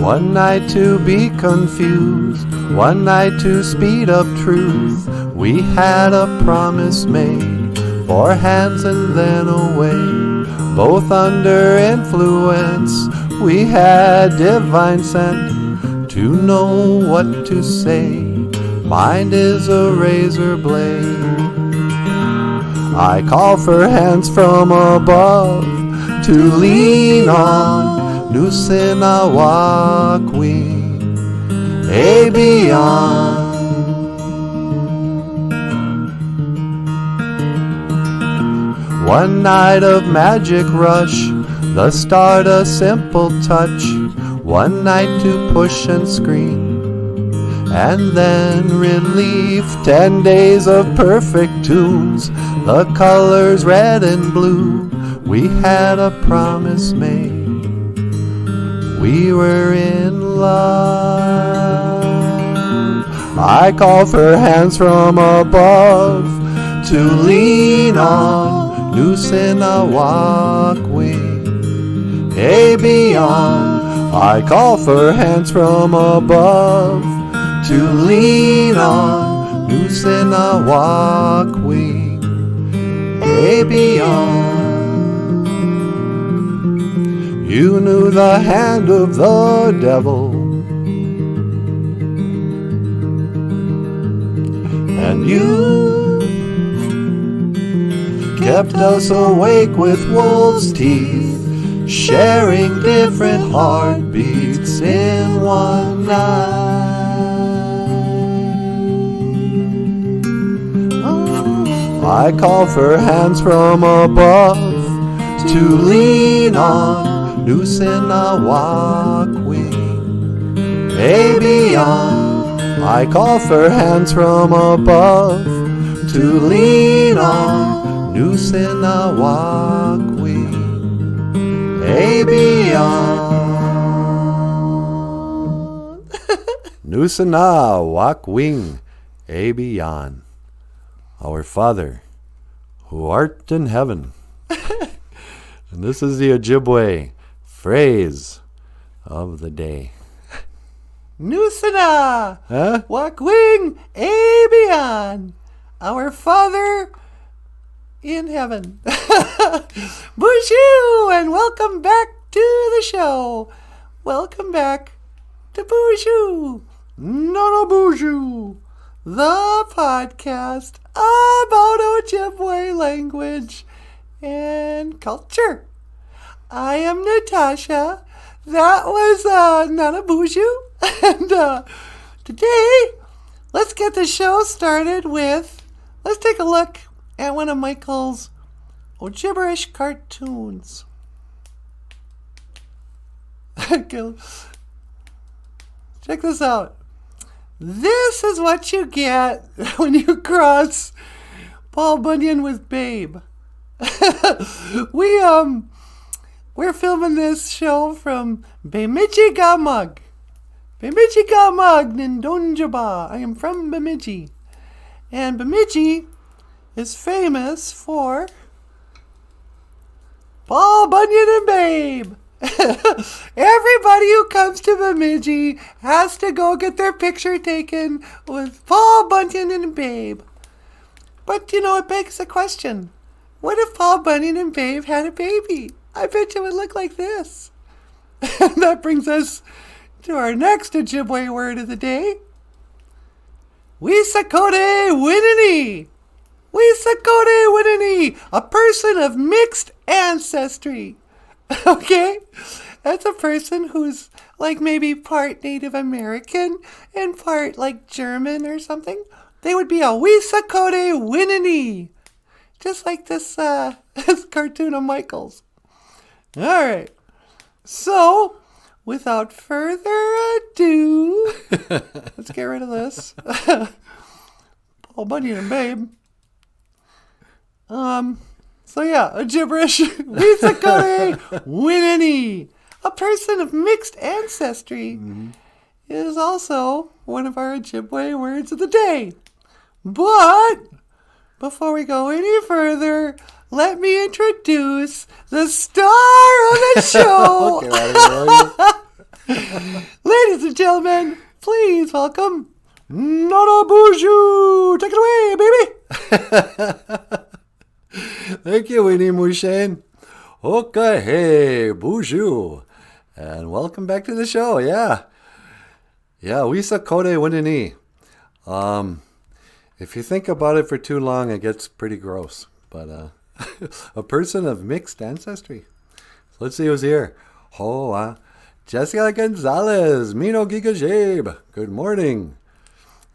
One night to be confused, one night to speed up truth. We had a promise made, 4 hands and then away. Both under influence, we had divine scent to know what to say. Mind is a razor blade. I call for hands from above to lean on. Noose in a walkway, a beyond. One night of magic rush, the start a simple touch. One night to push and scream, and then relief. 10 days of perfect tunes, the colors red and blue. We had a promise made, we were in love. I call for hands from above to lean on. Noose in a walkway, a beyond. I call for hands from above to lean on. Noose in a walkway, a beyond. You knew the hand of the devil, and you kept us awake with wolves' teeth, sharing different heartbeats in one night. I call for hands from above to lean on. Noose in a walkway, a beyond. I call for hands from above to lean on. Noose in a walkway, a beyond. Noose in a walkway, a beyond. Our Father, who art in heaven. And this is the Ojibwe phrase of the day. Noosana, Wakwing, a beyond, our Father in heaven. Boozhoo, and welcome back to the show. Welcome back to Boozhoo Nanaboozhoo, the podcast about Ojibwe language and culture. I am Natasha. That was Nanaboozhoo. And today, let's get the show started with, let's take a look at one of Michael's Ojibwe cartoons. Check this out. This is what you get when you cross Paul Bunyan with Babe. We're filming this show from Bemidji Gamug. Bemidji Gamug, Nindonjaba. I am from Bemidji. And Bemidji is famous for Paul Bunyan and Babe. Everybody who comes to Bemidji has to go get their picture taken with Paul Bunyan and Babe. But, it begs the question. What if Paul Bunyan and Babe had a baby? I bet you it would look like this. And that brings us to our next Ojibwe word of the day. Wisakode Winini. Wisakode Winini. A person of mixed ancestry. Okay? That's a person who's like maybe part Native American and part like German or something. They would be a Wisakode Winini. Just like this cartoon of Michael's. All right. So, without further ado, let's get rid of this. Paul Bunyan and Babe. So yeah, a gibberish. Wisakode Winini. A person of mixed ancestry is also one of our Ojibwe words of the day. But before we go any further, let me introduce the star of the show. Ladies and gentlemen, please welcome Nanaboozhoo. Take it away, baby. Thank you, Winnie Mushane. Okay, hey, Boozhoo. And welcome back to the show, yeah. Yeah, Wisa Kode Winini. If you think about it for too long, it gets pretty gross. But a person of mixed ancestry. So let's see who's here. Jessica Gonzalez, Mino Gigajabe. Good morning.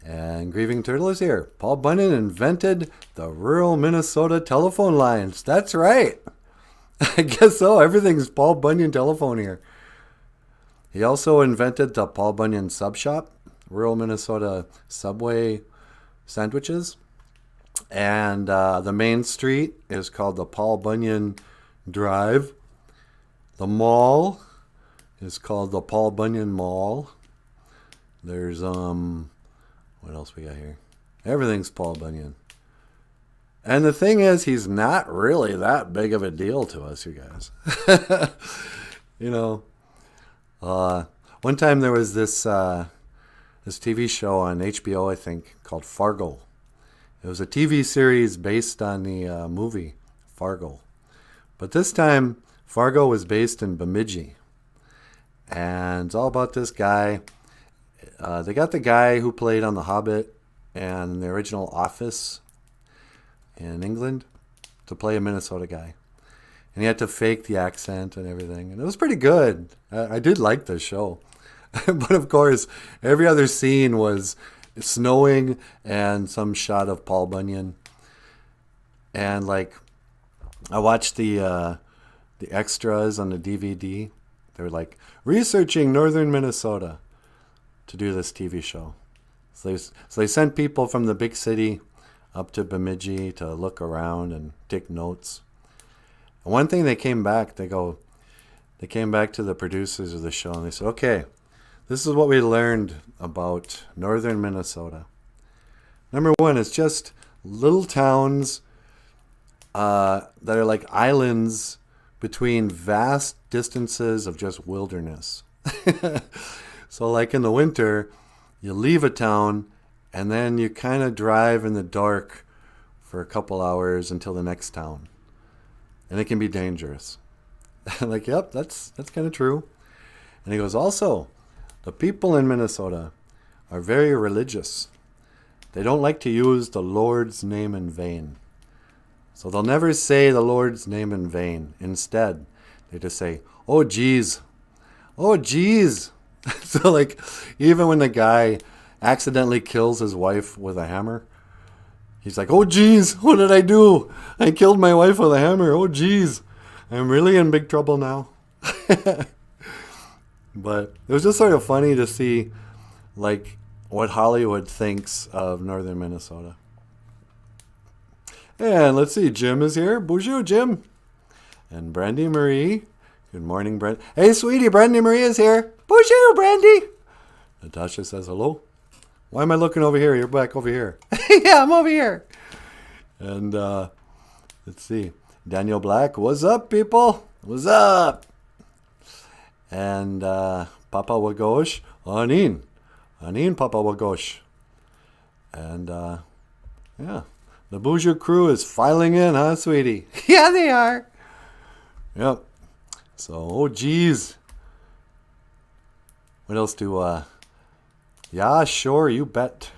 And Grieving Turtle is here. Paul Bunyan invented the rural Minnesota telephone lines. That's right. I guess so. Everything's Paul Bunyan telephone here. He also invented the Paul Bunyan sub shop, rural Minnesota Subway sandwiches. And the main street is called the Paul Bunyan Drive. The mall is called the Paul Bunyan Mall. There's, what else we got here? Everything's Paul Bunyan. And the thing is, he's not really that big of a deal to us, you guys. You know, one time there was this TV show on HBO, I think, called Fargo. It was a TV series based on the movie Fargo. But this time, Fargo was based in Bemidji. And it's all about this guy. They got the guy who played on The Hobbit and the original Office in England to play a Minnesota guy. And he had to fake the accent and everything. And it was pretty good. I did like the show. But of course, every other scene was snowing and some shot of Paul Bunyan. And like, I watched the extras on the DVD. They were like, researching northern Minnesota to do this TV show. So they sent people from the big city up to Bemidji to look around and take notes. And one thing they came back to the producers of the show and they said, okay, this is what we learned about northern Minnesota. Number one, it's just little towns that are like islands between vast distances of just wilderness. So like in the winter, you leave a town and then you kind of drive in the dark for a couple hours until the next town. And it can be dangerous. Like, yep, that's kind of true. And he goes, also, the people in Minnesota are very religious. They don't like to use the Lord's name in vain. So they'll never say the Lord's name in vain. Instead, they just say, oh, geez. Oh, geez. So, like, even when the guy accidentally kills his wife with a hammer, he's like, oh, geez, what did I do? I killed my wife with a hammer. Oh, geez. I'm really in big trouble now. But it was just sort of funny to see, like, what Hollywood thinks of northern Minnesota. And let's see, Jim is here. Boozhoo, Jim. And Brandy Marie. Good morning, Brandy. Hey, sweetie, Brandy Marie is here. Boozhoo, Brandy. Natasha says hello. Why am I looking over here? You're back over here. Yeah, I'm over here. And let's see. Daniel Black, what's up, people? What's up? And Papa Wagosh, Anin. Anin, Papa Wagosh. And yeah, the Boozhoo crew is filing in, huh, sweetie? Yeah, they are. Yep. So, oh, geez. What else do, yeah, sure, you bet.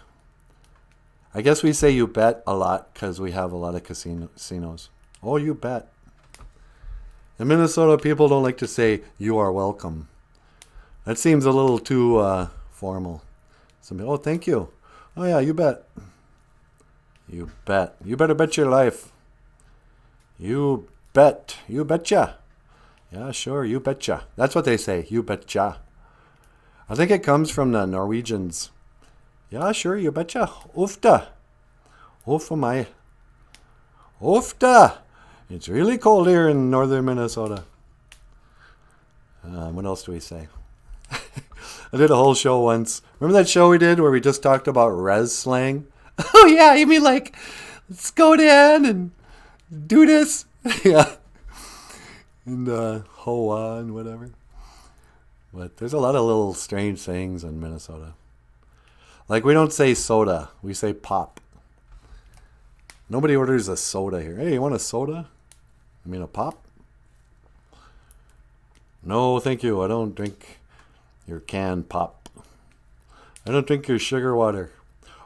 I guess we say you bet a lot because we have a lot of casinos. Oh, you bet. In Minnesota, people don't like to say, you are welcome. That seems a little too formal. Somebody, oh, thank you. Oh, yeah, you bet. You bet. You better bet your life. You bet. You betcha. Yeah, sure, you betcha. That's what they say, you betcha. I think it comes from the Norwegians. Yeah, sure, you betcha. Ofta. Ofta my. Ofta. It's really cold here in northern Minnesota. What else do we say? I did a whole show once. Remember that show we did where we just talked about res slang? Oh, yeah, you mean like, let's go down and do this? Yeah. And hoa and whatever. But there's a lot of little strange things in Minnesota. Like, we don't say soda, we say pop. Nobody orders a soda here. Hey, you want a soda? I mean, a pop? No, thank you. I don't drink your canned pop. I don't drink your sugar water.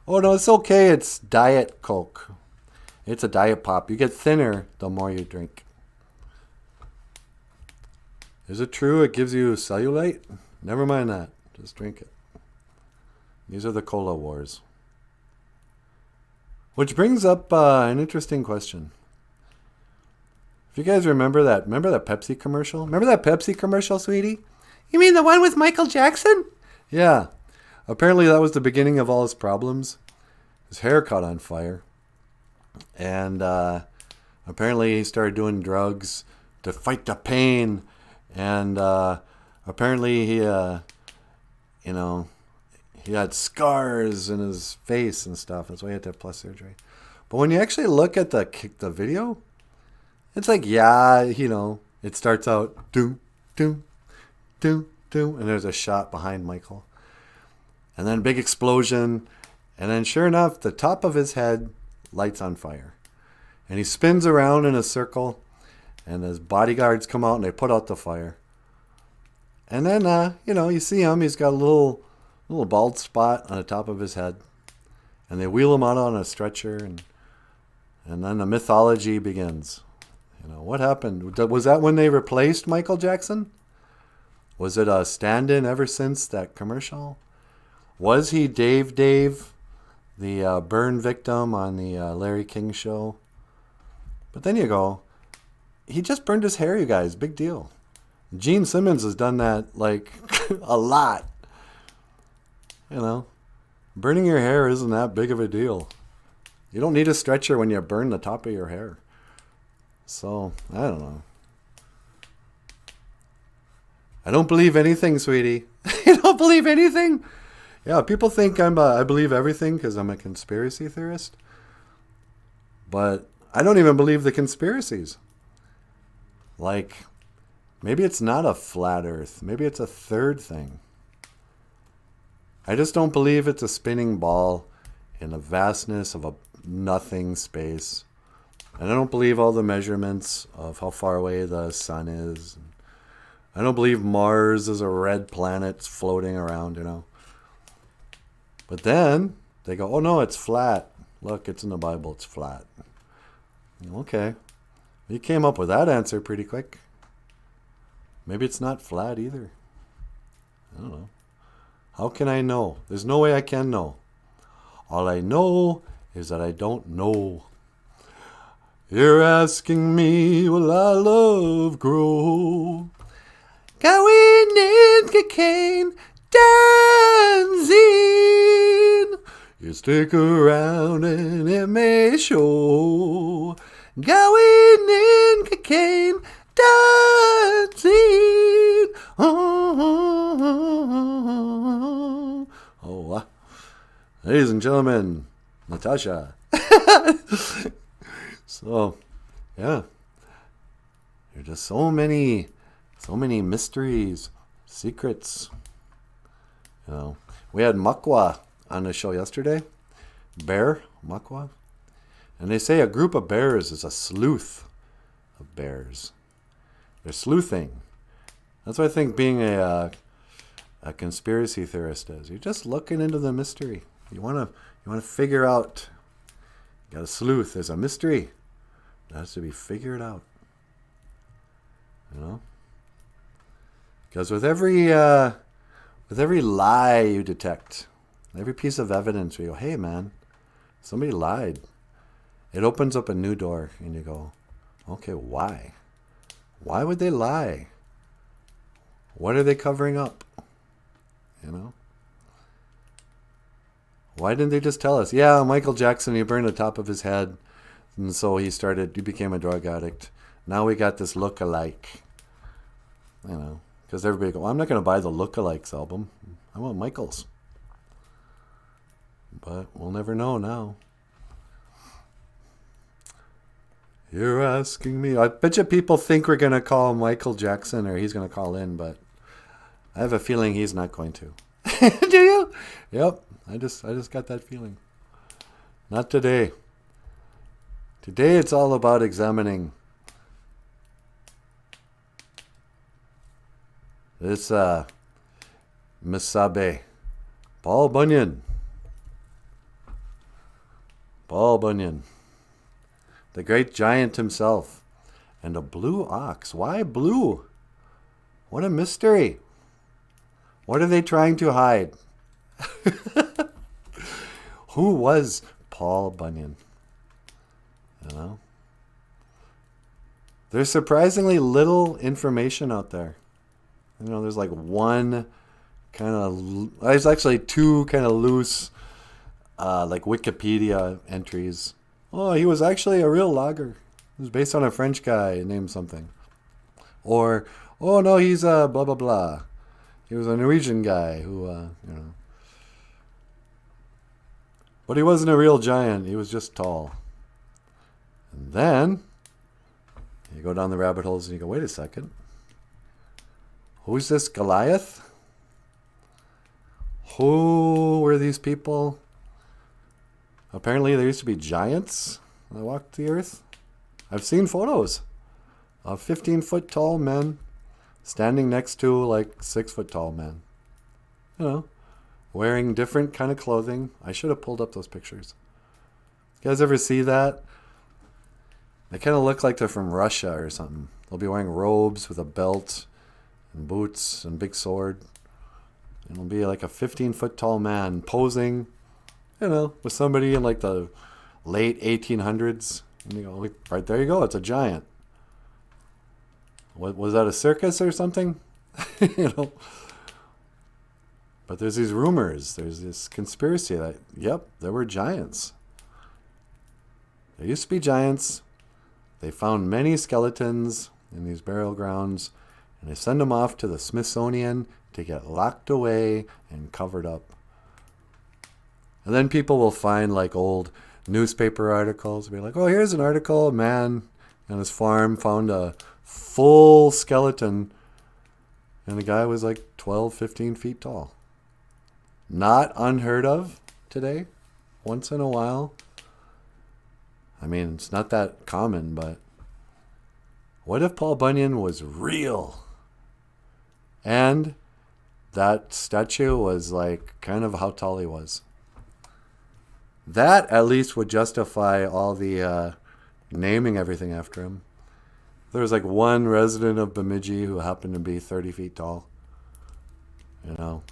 Oh, no, it's okay. It's Diet Coke. It's a diet pop. You get thinner the more you drink. Is it true it gives you cellulite? Never mind that. Just drink it. These are the cola wars. Which brings up an interesting question. If you guys remember that Pepsi commercial? Remember that Pepsi commercial, sweetie? You mean the one with Michael Jackson? Yeah. Apparently that was the beginning of all his problems. His hair caught on fire. And apparently he started doing drugs to fight the pain. And apparently he had scars in his face and stuff. That's why he had to have plus surgery. But when you actually look at the video, it's like, it starts out, doom, doom, doom, doom, and there's a shot behind Michael. And then big explosion. And then sure enough, the top of his head lights on fire. And he spins around in a circle. And his bodyguards come out and they put out the fire. And then, you see him. He's got a little bald spot on the top of his head. And they wheel him out on a stretcher. And then the mythology begins. What happened? Was that when they replaced Michael Jackson? Was it a stand-in ever since that commercial? Was he Dave, the burn victim on the Larry King show? But then you go, he just burned his hair, you guys. Big deal. Gene Simmons has done that, like, a lot. Burning your hair isn't that big of a deal. You don't need a stretcher when you burn the top of your hair. So, I don't know. I don't believe anything, sweetie. You don't believe anything? Yeah, people think I believe everything because I'm a conspiracy theorist. But I don't even believe the conspiracies. Like, maybe it's not a flat earth. Maybe it's a third thing. I just don't believe it's a spinning ball in the vastness of a nothing space. And I don't believe all the measurements of how far away the sun is. I don't believe Mars is a red planet floating around, But then they go, oh no, it's flat. Look, it's in the Bible, it's flat. Okay. You came up with that answer pretty quick. Maybe it's not flat either. I don't know. How can I know? There's no way I can know. All I know is that I don't know. You're asking me, will our love grow? Going in cocaine dancing. You stick around and it may show. Going in cocaine dancing. Oh, ladies and gentlemen, Natasha. So, yeah. There's just so many mysteries, secrets. We had Makwa on the show yesterday. Bear, Makwa. And they say a group of bears is a sleuth of bears. They're sleuthing. That's what I think being a conspiracy theorist is. You're just looking into the mystery. You want to figure out. You got a sleuth. There's a mystery. It has to be figured out. Because with every lie you detect, every piece of evidence where you go, hey man, somebody lied. It opens up a new door and you go, okay, why? Why would they lie? What are they covering up? Why didn't they just tell us? Yeah, Michael Jackson, he burned the top of his head. And so he became a drug addict. Now we got this look-alike. Because everybody go, well, I'm not going to buy the Lookalikes album. I want Michael's. But we'll never know now. You're asking me. I bet you people think we're going to call Michael Jackson or he's going to call in, but I have a feeling he's not going to. Do you? Yep. I just got that feeling. Not today. Today it's all about examining this Misabe. Paul Bunyan. Paul Bunyan. The great giant himself. And a blue ox. Why blue? What a mystery. What are they trying to hide? Who was Paul Bunyan? You know? There's surprisingly little information out there. You know, there's like one kind of... There's actually two kind of loose like Wikipedia entries. Oh, he was actually a real logger. It was based on a French guy named something. Or, oh no, he's a blah blah blah. He was a Norwegian guy who, you know. But he wasn't a real giant. He was just tall. And then you go down the rabbit holes and you go, wait a second. Who's this Goliath? Who were these people? Apparently there used to be giants that walked the earth. I've seen photos of 15-foot tall men standing next to like 6-foot tall men. You know, wearing different kind of clothing. I should have pulled up those pictures. You guys ever see that? They kind of look like they're from Russia or something. They'll be wearing robes with a belt and boots and big sword. And it'll be like a 15-foot tall man posing, you know, with somebody in like the late 1800s. And you go, right there you go, it's a giant. What, was that a circus or something? You know. But there's these rumors, there's this conspiracy that, yep, there were giants. There used to be giants. They found many skeletons in these burial grounds, and they send them off to the Smithsonian to get locked away and covered up. And then people will find like old newspaper articles, be like, oh, here's an article, a man on his farm found a full skeleton, and the guy was like 12, 15 feet tall. Not unheard of today, once in a while. I mean, it's not that common, but what if Paul Bunyan was real? And that statue was like kind of how tall he was. That at least would justify all the naming everything after him. There was like one resident of Bemidji who happened to be 30 feet tall. You know,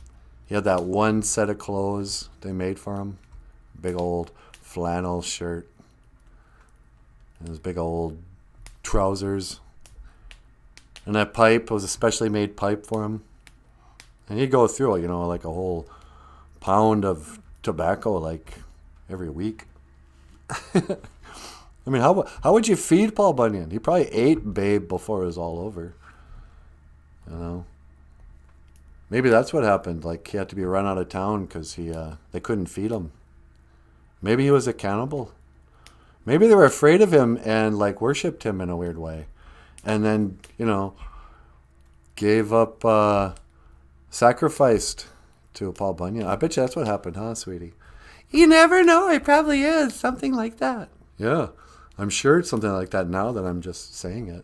he had that one set of clothes they made for him. Big old flannel shirt. And his big old trousers. And that pipe was a specially made pipe for him. And he'd go through, you know, like a whole pound of tobacco, like every week. I mean, how would you feed Paul Bunyan? He probably ate Babe before it was all over. You know, maybe that's what happened. Like he had to be run out of town because they couldn't feed him. Maybe he was a cannibal. Maybe they were afraid of him and like worshipped him in a weird way, and then you know gave up, sacrificed to Paul Bunyan. I bet you that's what happened, huh, sweetie? You never know. It probably is something like that. Yeah, I'm sure it's something like that now that I'm just saying it.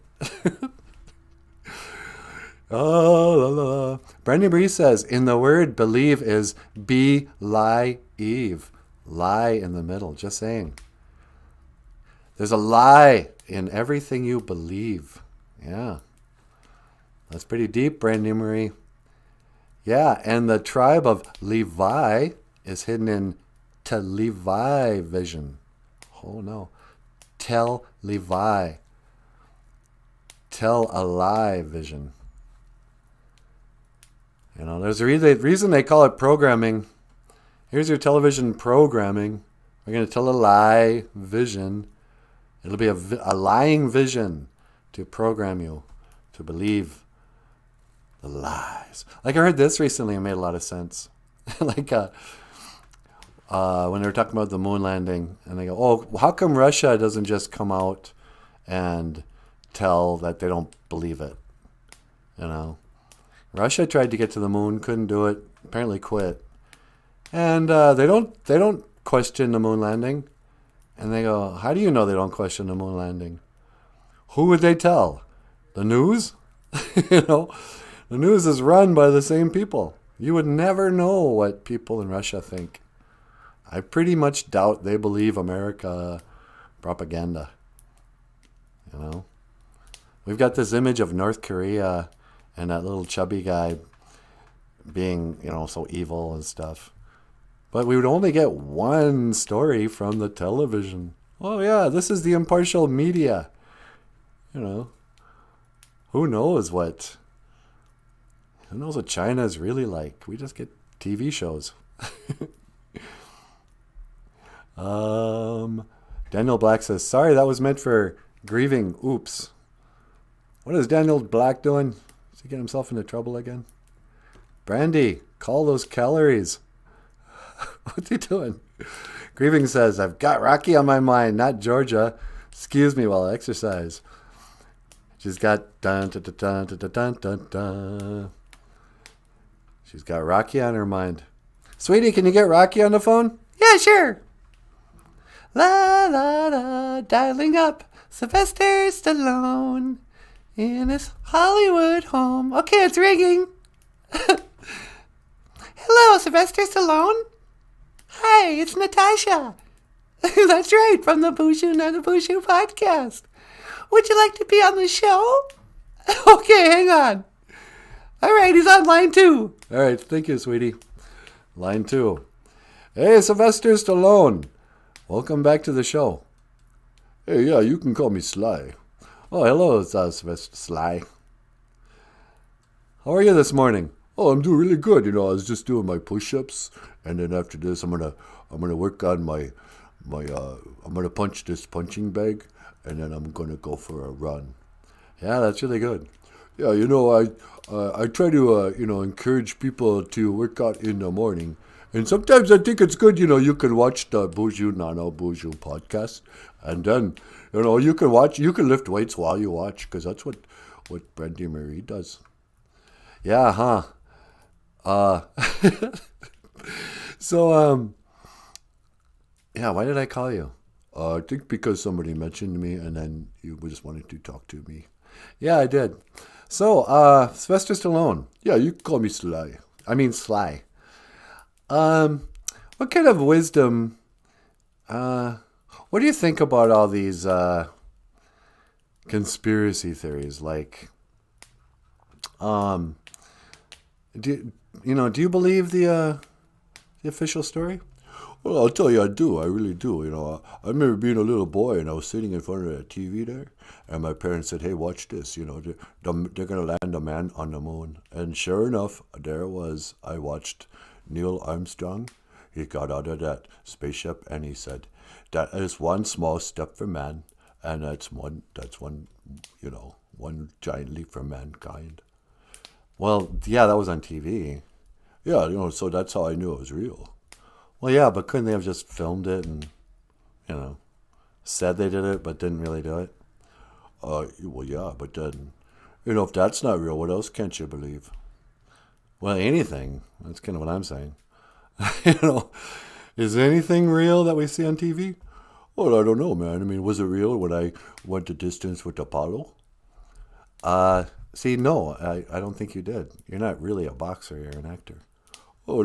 Oh, la, la, la. Brandon Bree says, in the word believe is be-lie-eve. Lie in the middle, just saying. There's a lie in everything you believe. Yeah. That's pretty deep, Brandon Marie. Yeah, and the tribe of Levi is hidden in Levi vision. Oh no. Tell Levi. Tell a lie vision. You know, there's a reason they call it programming. Here's your television programming. We're going to tell a lie vision. It'll be a lying vision to program you to believe the lies. Like I heard this recently, it made a lot of sense. Like when they were talking about the moon landing, and they go, oh, how come Russia doesn't just come out and tell that they don't believe it? You know? Russia tried to get to the moon, couldn't do it. Apparently quit. And they don't question the moon landing. And they go, how do you know they don't question the moon landing? Who would they tell? The news? The news is run by the same people. You would never know what people in Russia think. I pretty much doubt they believe America propaganda. We've got this image of North Korea and that little chubby guy being, so evil and stuff. But we would only get one story from the television. Oh yeah, this is the impartial media. Who knows what China is really like? We just get TV shows. Daniel Black says, sorry, that was meant for grieving. Oops. What is Daniel Black doing? Is he getting himself into trouble again? Brandy, call those calories. What's he doing? Grieving says, I've got Rocky on my mind, not Georgia. Excuse me while I exercise. She's got dun dun dun dun dun dun dun. She's got Rocky on her mind. Sweetie, can you get Rocky on the phone? Yeah, sure. La la la, dialing up Sylvester Stallone in his Hollywood home. Okay, it's ringing. Hello, Sylvester Stallone. Hi, it's Natasha. That's right, from the Boozhoo Nanaboozhoo podcast. Would you like to be on the show? Okay, hang on. All right, he's on line 2. All right, thank you, sweetie. Line 2. Hey, Sylvester Stallone. Welcome back to the show. Hey, yeah, you can call me Sly. Oh, hello, it's Sylvester Sly. How are you this morning? Oh, I'm doing really good. I was just doing my push-ups, and then after this, I'm gonna work on my I'm gonna punch this punching bag, and then I'm gonna go for a run. Yeah, that's really good. Yeah, I try to encourage people to work out in the morning, and sometimes I think it's good. You can watch the Boozhoo Nanaboozhoo podcast, and then you can lift weights while you watch, because that's what Brandy Marie does. Yeah, huh? So, yeah, why did I call you? I think because somebody mentioned me and then you just wanted to talk to me. Yeah, I did. So, Sylvester Stallone. Yeah, you can call me Sly. I mean Sly. What kind of wisdom, what do you think about all these, conspiracy theories? Like, do you believe the official story? Well, I'll tell you, I do. I really do. I remember being a little boy and I was sitting in front of the TV there, and my parents said, "Hey, watch this. They're gonna land a man on the moon." And sure enough, there it was. I watched Neil Armstrong. He got out of that spaceship and he said, "That is one small step for man, and that's one giant leap for mankind." Well, yeah, that was on TV. Yeah, so that's how I knew it was real. Well, yeah, but couldn't they have just filmed it and, said they did it but didn't really do it? Well, yeah, but then, if that's not real, what else can't you believe? Well, anything. That's kind of what I'm saying. Is anything real that we see on TV? Well, I don't know, man. I mean, was it real when I went the distance with Apollo? See, no, I don't think you did. You're not really a boxer. You're an actor. Oh,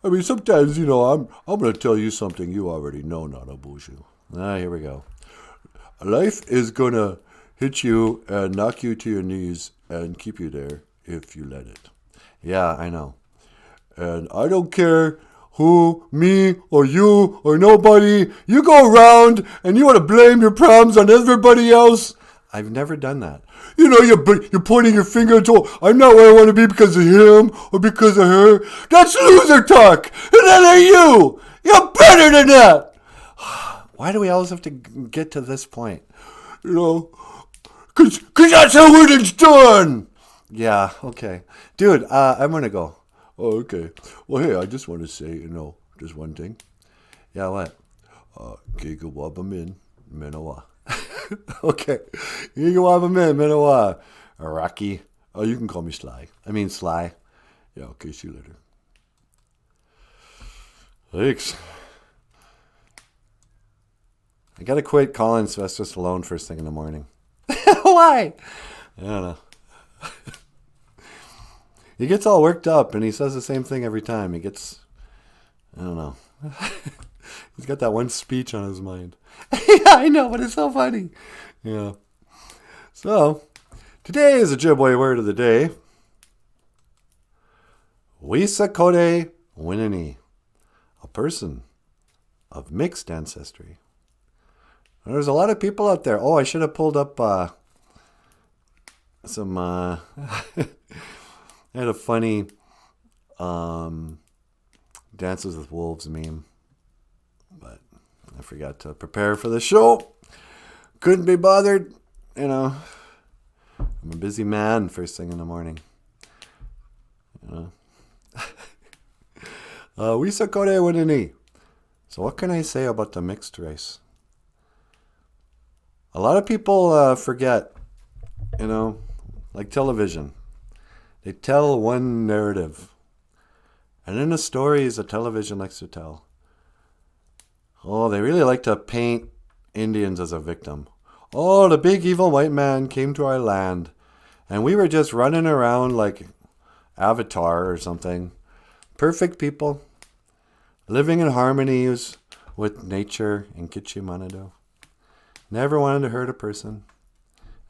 I mean, sometimes, I'm going to tell you something you already know, Nanaboozhoo. Here we go. Life is going to hit you and knock you to your knees and keep you there if you let it. Yeah, I know. And I don't care who, me, or you, or nobody. You go around and you want to blame your problems on everybody else. I've never done that. You're pointing your finger and saying, I'm not where I want to be because of him or because of her. That's loser talk. And that ain't you. You're better than that. Why do we always have to get to this point? Because that's how it's done. Yeah, okay. Dude, I'm going to go. Oh, okay. Well, hey, I just want to say, just one thing. Yeah, what? Gigawabamin Minowa. Okay. Gigawabamin Minowa. Rocky. Oh, you can call me Sly. I mean Sly. Yeah, okay, see you later. Thanks. I gotta quit calling Sylvester Stallone first thing in the morning. Why? I don't know. He gets all worked up and he says the same thing every time. I don't know. He's got that one speech on his mind. Yeah, I know, but it's so funny. Yeah. So, today is Ojibwe word of the day. Wisakode Winini, a person of mixed ancestry. There's a lot of people out there. Oh, I should have pulled up some... I had a funny Dances with Wolves meme, but I forgot to prepare for the show. Couldn't be bothered, you know. I'm a busy man first thing in the morning, you know. Wisakode Winini. So what can I say about the mixed race? A lot of people forget, you know, like television. They tell one narrative. And in the stories that television likes to tell, oh, they really like to paint Indians as a victim. Oh, the big evil white man came to our land, and we were just running around like Avatar or something. Perfect people, living in harmony with nature in Kichimanado. Never wanted to hurt a person.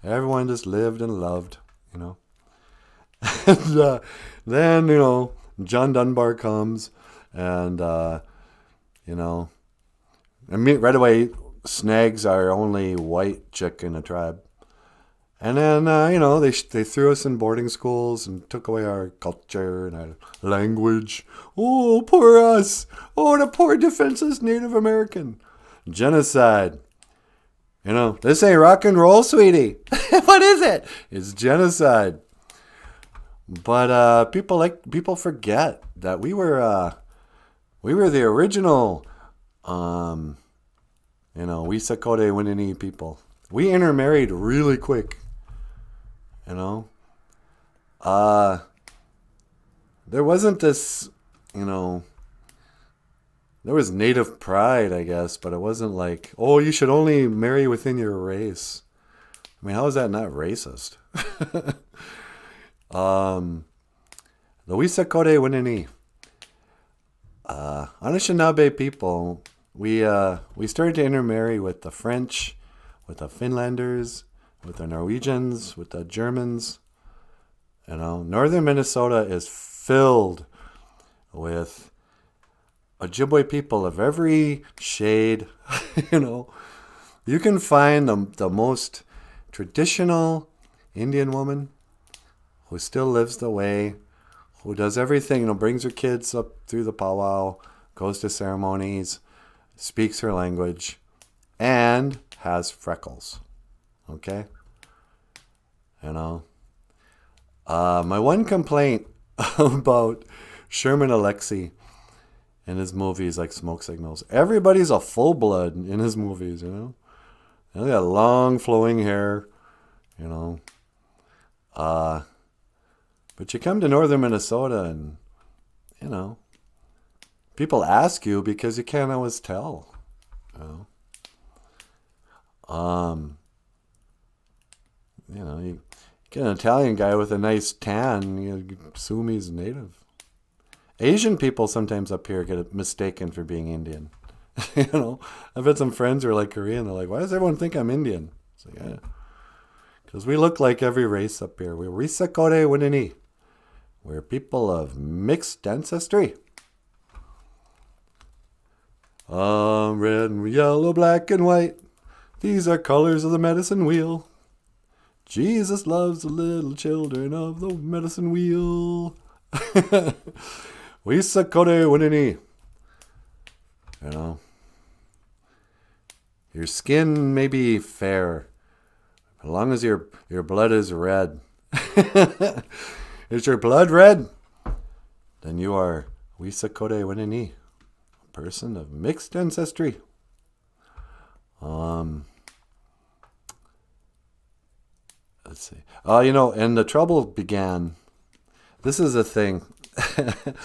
Everyone just lived and loved, you know. And then, you know, John Dunbar comes and, you know, right away snags our only white chick in the tribe. And then, you know, they threw us in boarding schools and took away our culture and our language. Oh, poor us. Oh, the poor defenseless Native American. Genocide. You know, this ain't rock and roll, sweetie. What is it? It's genocide. But people forget that we were the original, you know, Wisakode Winini people. We intermarried really quick, you know. There wasn't this, you know, there was native pride, I guess, but it wasn't like, oh, you should only marry within your race. I mean, how is that not racist? The Wisakode Winini. Anishinaabe people, we started to intermarry with the French, with the Finlanders, with the Norwegians, with the Germans. You know, northern Minnesota is filled with Ojibwe people of every shade. You know, you can find the most traditional Indian woman who still lives the way, who does everything, you know, brings her kids up through the powwow, goes to ceremonies, speaks her language, and has freckles. Okay? You know? My one complaint about Sherman Alexie in his movies like Smoke Signals, everybody's a full blood in his movies, you know? They got long flowing hair, you know. But you come to northern Minnesota and, you know, people ask you because you can't always tell, you know. You know, you get an Italian guy with a nice tan, you assume he's native. Asian people sometimes up here get mistaken for being Indian. You know, I've had some friends who are like Korean. They're like, why does everyone think I'm Indian? It's like, yeah. Because we look like every race up here. We're Wisakode Winini. We're people of mixed ancestry. Red and yellow, black and white. These are colors of the medicine wheel. Jesus loves the little children of the medicine wheel. Wisakode Winini. You know, your skin may be fair, as long as your blood is red. Is your blood red? Then you are Wisakode Winini, a person of mixed ancestry. let's see. And the trouble began. This is a thing. I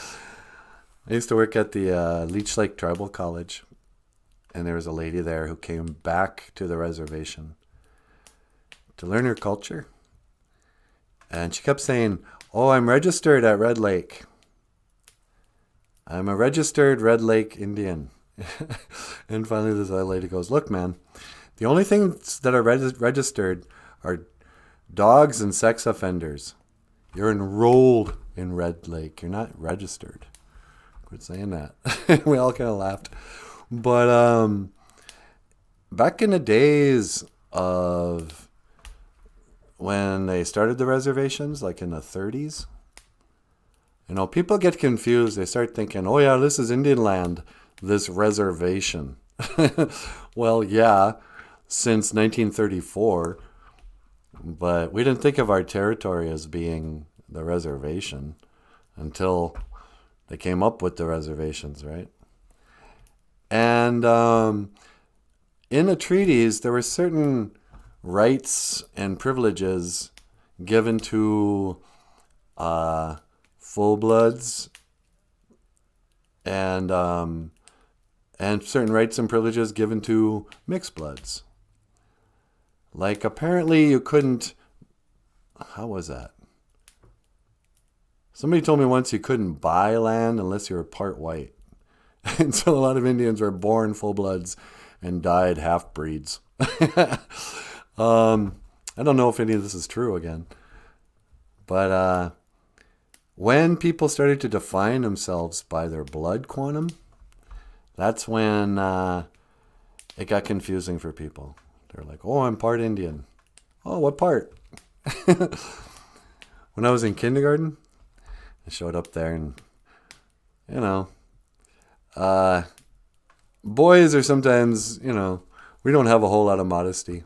used to work at the Leech Lake Tribal College, and there was a lady there who came back to the reservation to learn her culture. And she kept saying, "Oh, I'm registered at Red Lake. I'm a registered Red Lake Indian." And finally this other lady goes, "Look, man, the only things that are registered are dogs and sex offenders. You're enrolled in Red Lake. You're not registered." Quit saying that. We all kind of laughed. But back in the days of when they started the reservations, like in the 30s, people get confused. They start thinking, "Oh yeah, this is Indian land, this reservation." Well, yeah, since 1934, but we didn't think of our territory as being the reservation until they came up with the reservations, right? And in the treaties, there were certain rights and privileges given to full-bloods and certain rights and privileges given to mixed bloods. Like, apparently you couldn't... How was that? Somebody told me once you couldn't buy land unless you were part white. And so a lot of Indians were born full-bloods and died half-breeds. I don't know if any of this is true again. But when people started to define themselves by their blood quantum, that's when it got confusing for people. They're like, "Oh, I'm part Indian." "Oh, what part?" When I was in kindergarten, I showed up there and, boys are sometimes, we don't have a whole lot of modesty.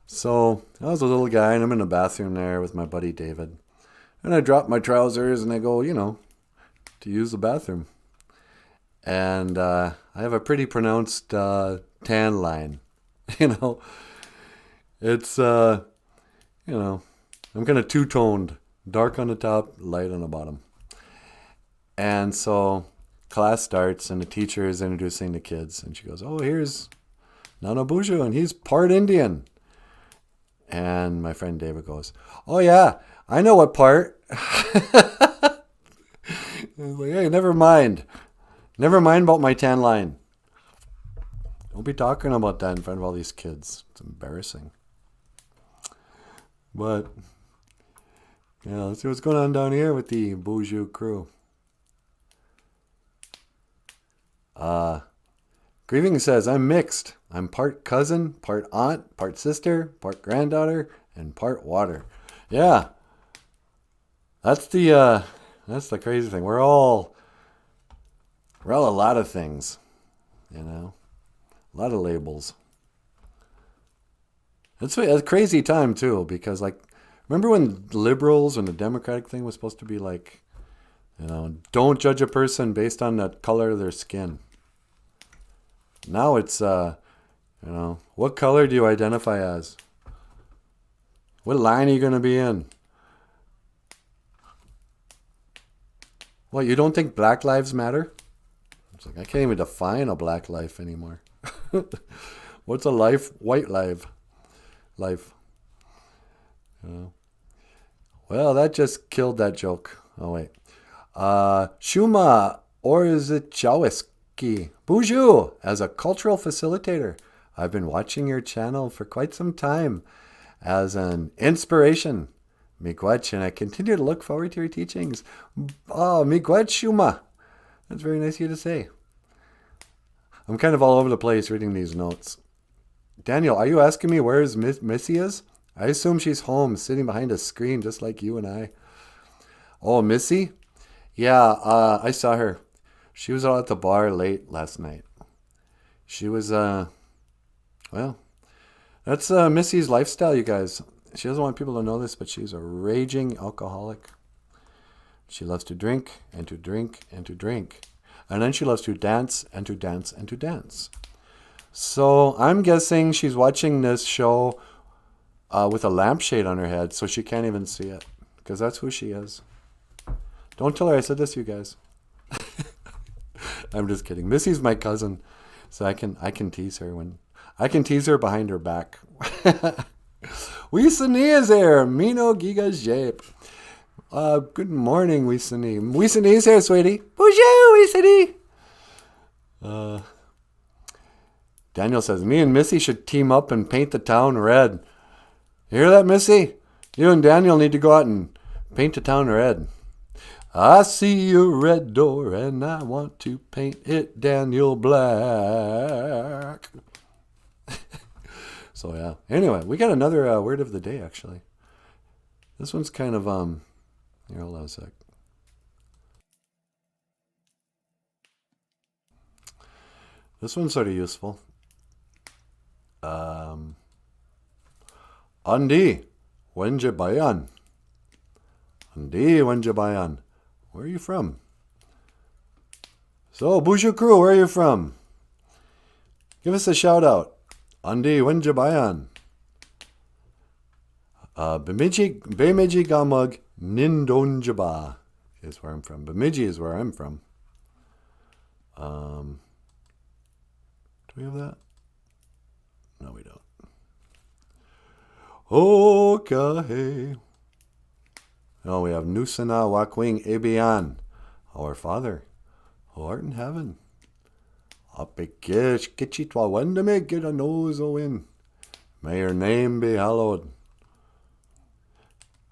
So I was a little guy and I'm in the bathroom there with my buddy David. And I drop my trousers and I go, to use the bathroom. And I have a pretty pronounced tan line. It's, I'm kind of two-toned. Dark on the top, light on the bottom. And so class starts and the teacher is introducing the kids. And she goes, "Oh, here's Nanaboozhoo, and he's part Indian." And my friend David goes, "Oh, yeah, I know what part." I was like, "Hey, never mind. Never mind about my tan line. Don't be talking about that in front of all these kids. It's embarrassing." But... yeah, let's see what's going on down here with the Boozhoo crew. Grieving says, "I'm mixed. I'm part cousin, part aunt, part sister, part granddaughter, and part water." Yeah. That's the crazy thing. We're all a lot of things, a lot of labels. It's a crazy time too, because remember when liberals and the Democratic thing was supposed to be like, don't judge a person based on the color of their skin. Now it's, what color do you identify as? What line are you going to be in? What, you don't think black lives matter? It's like, I can't even define a black life anymore. What's a white life? Well, that just killed that joke. Oh, wait. Shuma Orzechowski. Boozhoo, as a cultural facilitator, I've been watching your channel for quite some time as an inspiration. Miigwech, and I continue to look forward to your teachings. Oh, miigwech, Shuma. That's very nice of you to say. I'm kind of all over the place reading these notes. Daniel, are you asking me where Missy is? I assume she's home, sitting behind a screen just like you and I. Oh, Missy? Yeah, I saw her. She was out at the bar late last night. She was, well, that's Missy's lifestyle, you guys. She doesn't want people to know this, but she's a raging alcoholic. She loves to drink and to drink and to drink. And then she loves to dance and to dance and to dance. So I'm guessing she's watching this show with a lampshade on her head so she can't even see it. Because that's who she is. Don't tell her I said this, you guys. I'm just kidding. Missy's my cousin. So I can tease her behind her back. Wisani is here. Mino Giga Jape. Good morning, Wisani. Wisani's here, sweetie. Boozhoo, Wisani. Daniel says, me and Missy should team up and paint the town red. You hear that, Missy? You and Daniel need to go out and paint the town red. I see a red door and I want to paint it Daniel black. So yeah. Anyway, we got another word of the day actually. This one's kind of here, hold on a sec. This one's sort of useful. Andi, Wenjabayan. Andi, Wenjabayan. Where are you from? So, Boozhoo crew, where are you from? Give us a shout out. Andi, Wenjabayan. Bemidji Gamug, Nindonjaba is where I'm from. Bemidji is where I'm from. Do we have that? No, we don't. Okay. Oh, we have Nusana Wakwing Ebian, our Father, who art in heaven. Apikish Kichitwa Wendame get a nose in. May your name be hallowed.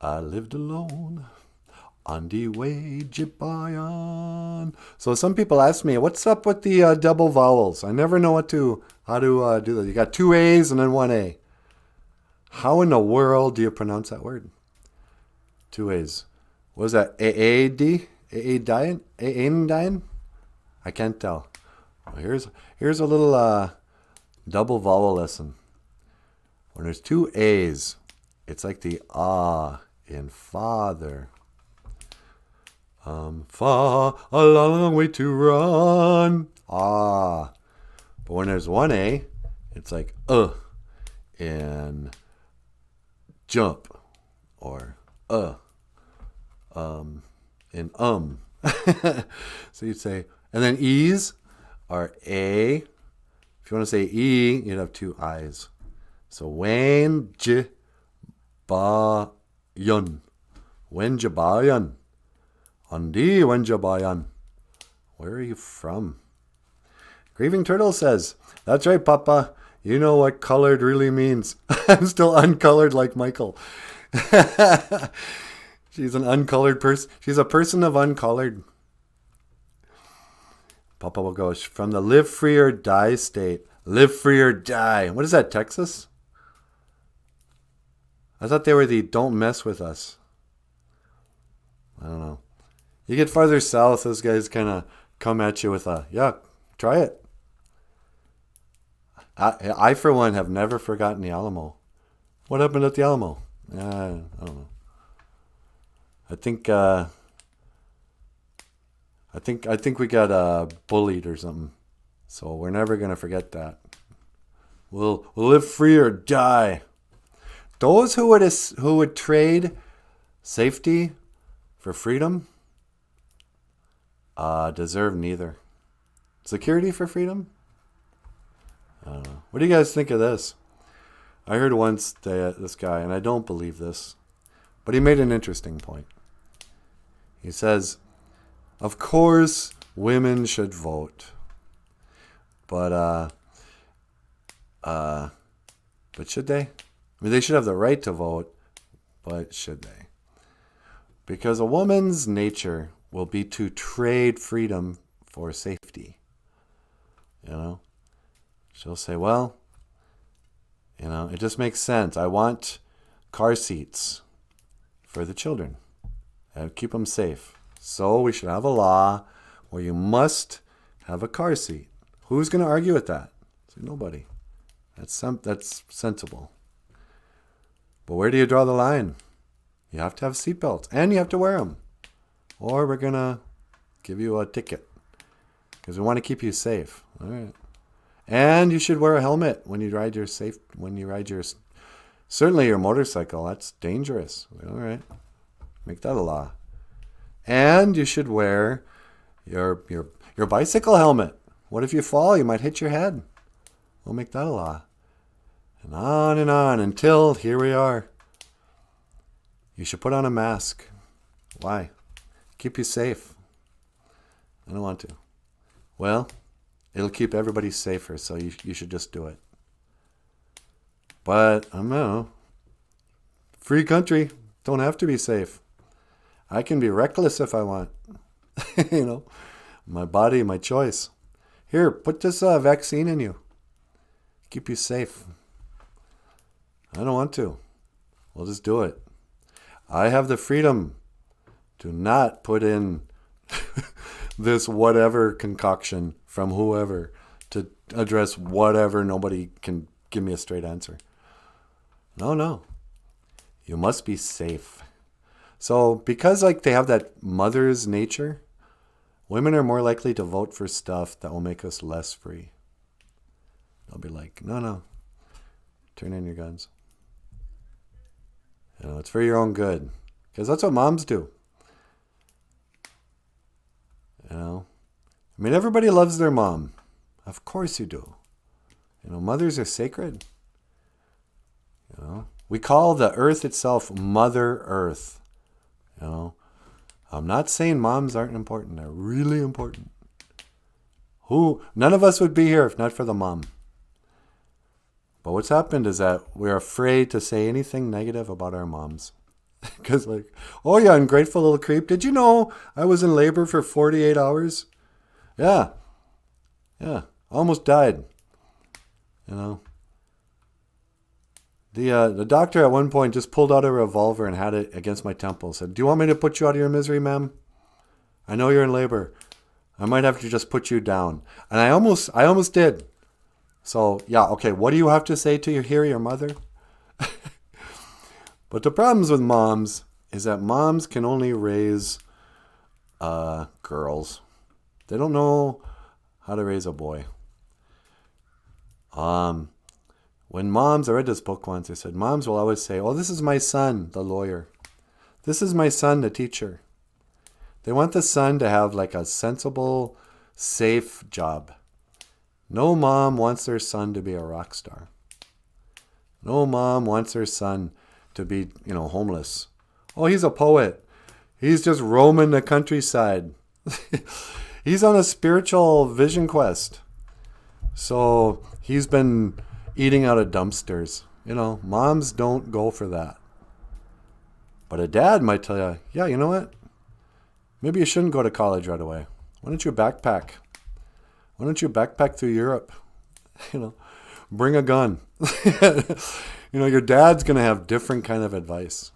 I lived alone on the way Jibayan. So some people ask me, what's up with the double vowels? I never know how to do that. You got two A's and then one A. How in the world do you pronounce that word? Two A's. What is that? A-A-D? A-A-Dian? A-A-Dian? I can't tell. Well, here's a little double vowel lesson. When there's two A's, it's like the ah in father. Far a long way to run. Ah. But when there's one A, it's like in jump or in So you'd say, and then E's are A. If you want to say E, you'd have two I's. So when J ba yun. When Jabayan. Andi when Jabayan. Where are you from? Grieving Turtle says, that's right, Papa. You know what colored really means. I'm still uncolored like Michael. She's an uncolored person. She's a person of uncolored. Papa will go, from the live free or die state. Live free or die. What is that, Texas? I thought they were the don't mess with us. I don't know. You get farther south, those guys kind of come at you with a, yeah, try it. I, for one, have never forgotten the Alamo. What happened at the Alamo? I don't know. I think we got bullied or something. So we're never gonna forget that. We'll live free or die. Those who would trade safety for freedom deserve neither. Security for freedom? I don't know. What do you guys think of this? I heard once this guy, and I don't believe this, but he made an interesting point. He says, of course, women should vote, but should they? I mean, they should have the right to vote, but should they? Because a woman's nature will be to trade freedom for safety. You know? She'll say, well, you know, it just makes sense. I want car seats for the children. And keep them safe. So we should have a law where you must have a car seat. Who's going to argue with that? Say, nobody. That's sensible. But where do you draw the line? You have to have seatbelts, and you have to wear them. Or we're going to give you a ticket because we want to keep you safe. All right. And you should wear a helmet when you ride your Certainly your motorcycle, that's dangerous. All right. Make that a law. And you should wear your bicycle helmet. What if you fall? You might hit your head. We'll make that a law. And on until here we are. You should put on a mask. Why? Keep you safe. I don't want to. Well, it'll keep everybody safer, so you should just do it. But, I don't know. Free country. Don't have to be safe. I can be reckless if I want. You know, my body, my choice. Here, put this vaccine in you. Keep you safe. I don't want to. We'll just do it. I have the freedom to not put in this whatever concoction from whoever to address whatever. Nobody can give me a straight answer. No. You must be safe. So because like they have that mother's nature, women are more likely to vote for stuff that will make us less free. They'll be like, no, turn in your guns. You know, it's for your own good. Because that's what moms do. You know? I mean, everybody loves their mom. Of course you do. You know, mothers are sacred. You know? We call the earth itself Mother Earth. You know? I'm not saying moms aren't important. They're really important. None of us would be here if not for the mom. But what's happened is that we're afraid to say anything negative about our moms. Because like, oh yeah, ungrateful little creep. Did you know I was in labor for 48 hours? Yeah. Almost died. You know. The doctor at one point just pulled out a revolver and had it against my temple. Said, do you want me to put you out of your misery, ma'am? I know you're in labor. I might have to just put you down. And I almost did. So, yeah, okay, what do you have to say to your mother? But the problems with moms is that moms can only raise girls. They don't know how to raise a boy. When moms, I read this book once, they said, moms will always say, oh, this is my son, the lawyer. This is my son, the teacher. They want the son to have like a sensible, safe job. No mom wants their son to be a rock star. No mom wants their son to be, homeless. Oh, he's a poet. He's just roaming the countryside. He's on a spiritual vision quest. So he's been eating out of dumpsters. Moms don't go for that. But a dad might tell you, yeah, you know what? Maybe you shouldn't go to college right away. Why don't you backpack? Why don't you backpack through Europe? Bring a gun. Your dad's going to have different kind of advice.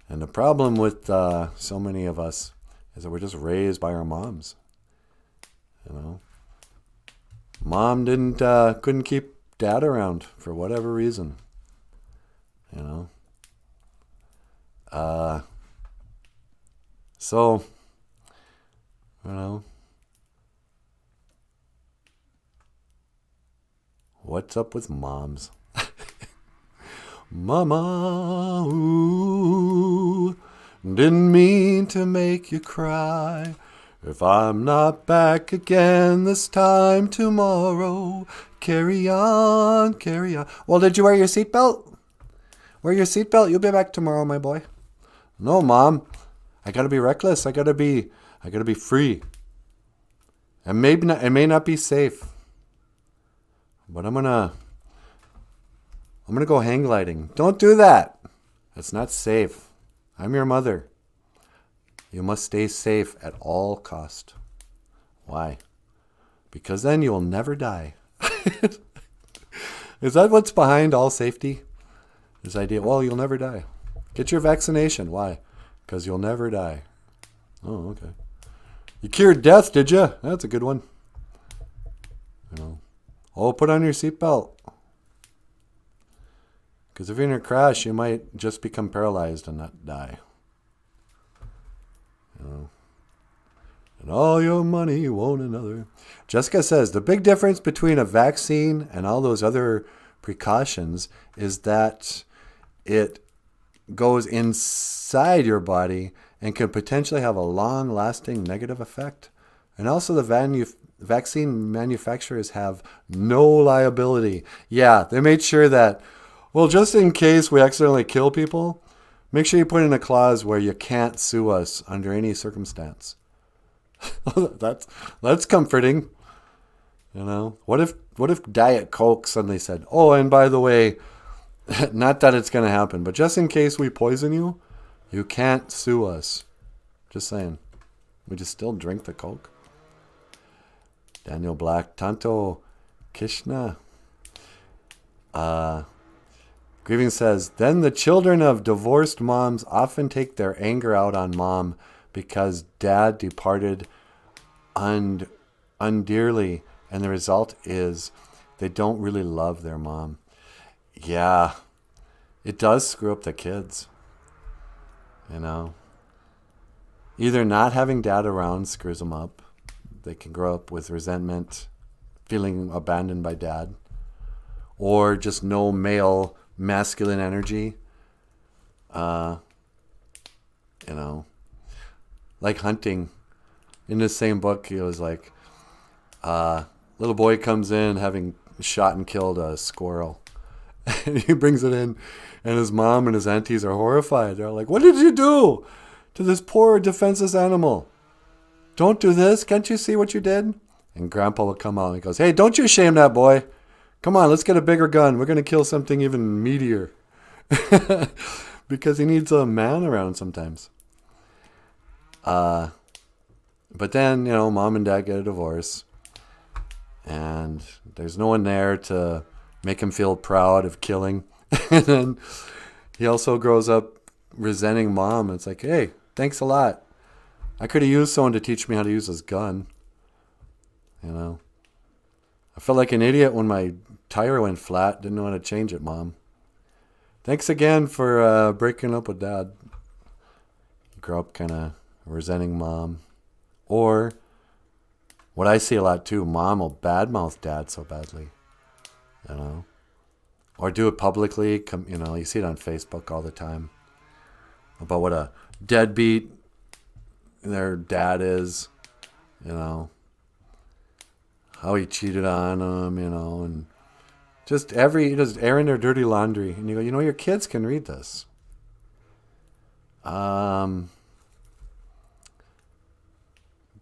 And the problem with so many of us is that we're just raised by our moms. Mom couldn't keep dad around for whatever reason. So, what's up with moms? Mama, ooh, didn't mean to make you cry. If I'm not back again this time tomorrow, carry on, carry on. Well, did you wear your seatbelt? Wear your seatbelt. You'll be back tomorrow, my boy. No, Mom. I gotta be reckless. I gotta be free. It may not be safe. But I'm gonna go hang gliding. Don't do that. It's not safe. I'm your mother. You must stay safe at all cost. Why? Because then you'll never die. Is that what's behind all safety? This idea, well, you'll never die. Get your vaccination. Why? Because you'll never die. Oh, okay. You cured death, did you? That's a good one. Oh, put on your seatbelt. Because if you're in a crash, you might just become paralyzed and not die. And all your money won't another. Jessica says, the big difference between a vaccine and all those other precautions is that it goes inside your body and can potentially have a long-lasting negative effect. And also the vaccine manufacturers have no liability. Yeah, they made sure that, well, just in case we accidentally kill people, make sure you put in a clause where you can't sue us under any circumstance. That's comforting. You know, what if Diet Coke suddenly said, oh, and by the way, not that it's going to happen, but just in case we poison you, you can't sue us. Just saying. Would you still drink the Coke? Daniel Black, Tanto Kishna. Grieving says, then the children of divorced moms often take their anger out on mom because dad departed undearly, and the result is they don't really love their mom. Yeah, it does screw up the kids. You know, either not having dad around screws them up. They can grow up with resentment, feeling abandoned by dad, or just no male masculine energy. You know, like hunting. In the same book, he was like, little boy comes in having shot and killed a squirrel. And he brings it in, and his mom and his aunties are horrified. They're like, what did you do to this poor defenseless animal? Don't do this. Can't you see what you did? And Grandpa will come out and he goes, hey, don't you shame that boy. Come on, let's get a bigger gun. We're going to kill something even meatier. Because he needs a man around sometimes. But then, you know, mom and dad get a divorce. And there's no one there to make him feel proud of killing. And then he also grows up resenting mom. It's like, hey, thanks a lot. I could have used someone to teach me how to use this gun. You know, I felt like an idiot when my tire went flat. Didn't know how to change it, Mom. Thanks again for breaking up with Dad. Grow up kind of resenting Mom. Or, what I see a lot too, Mom will badmouth Dad so badly. You know, or do it publicly. You know, you see it on Facebook all the time about what a deadbeat their dad is, you know, how he cheated on them, you know, and just airing their dirty laundry. And you go, you know, your kids can read this. Do